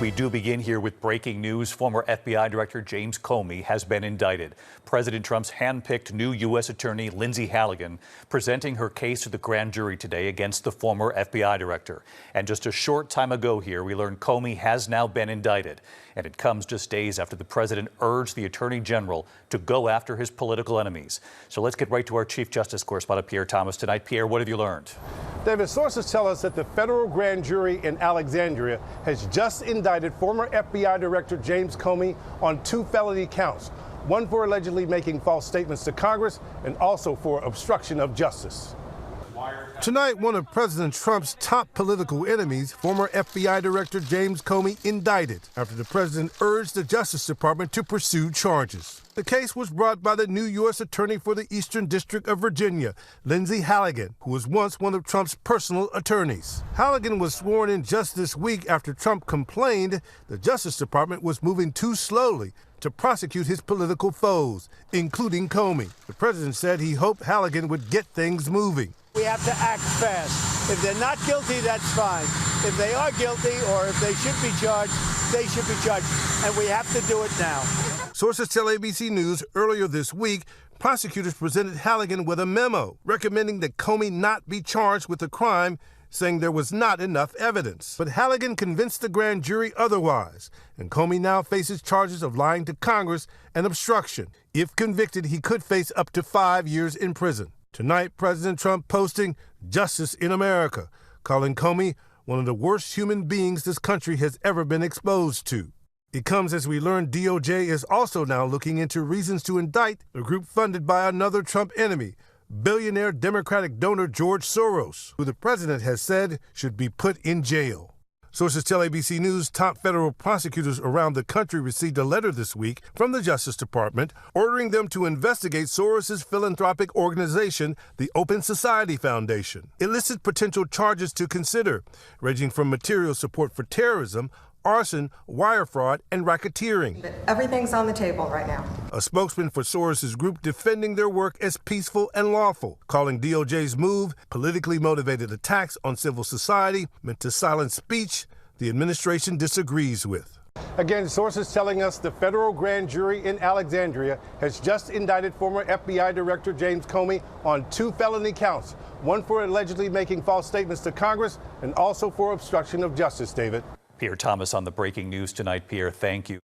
We do begin here with breaking news. Former FBI Director James Comey has been indicted. President Trump's handpicked new U.S. Attorney Lindsay Halligan presenting her case to the grand jury today against the former FBI director. And just a short time ago here, we learned Comey has now been indicted. And it comes just days after the president urged the Attorney General to go after his political enemies. So let's get right to our Chief Justice correspondent, Pierre Thomas, tonight. Pierre, what have you learned? David, sources tell us that the federal grand jury in Alexandria has just indicted former FBI Director James Comey on 2 felony counts, one for allegedly making false statements to Congress and also for obstruction of justice. Tonight, one of President Trump's top political enemies, former FBI Director James Comey, indicted after the president urged the Justice Department to pursue charges. The case was brought by the new U.S. Attorney for the Eastern District of Virginia, Lindsay Halligan, who was once one of Trump's personal attorneys. Halligan was sworn in just this week after Trump complained the Justice Department was moving too slowly to prosecute his political foes, including Comey. The president said he hoped Halligan would get things moving. We have to act fast. If they're not guilty, that's fine. If they are guilty or if they should be charged, they should be charged. And we have to do it now. Sources tell ABC News earlier this week, prosecutors presented Halligan with a memo recommending that Comey not be charged with the crime, saying there was not enough evidence. But Halligan convinced the grand jury otherwise, and Comey now faces charges of lying to Congress and obstruction. If convicted, he could face up to 5 years in prison. Tonight, President Trump posting Justice in America, calling Comey one of the worst human beings this country has ever been exposed to. It comes as we learn DOJ is also now looking into reasons to indict the group funded by another Trump enemy, billionaire Democratic donor George Soros, who the president has said should be put in jail. Sources tell ABC News top federal prosecutors around the country received a letter this week from the Justice Department ordering them to investigate Soros's philanthropic organization, the Open Society Foundation. It listed potential charges to consider, ranging from material support for terrorism, arson, wire fraud, and racketeering. Everything's on the table right now. A spokesman for Soros's group defending their work as peaceful and lawful, calling DOJ's move politically motivated attacks on civil society meant to silence speech the administration disagrees with. Again, sources telling us the federal grand jury in Alexandria has just indicted former FBI Director James Comey on 2 felony counts, one for allegedly making false statements to Congress and also for obstruction of justice, David. Pierre Thomas on the breaking news tonight. Pierre, thank you.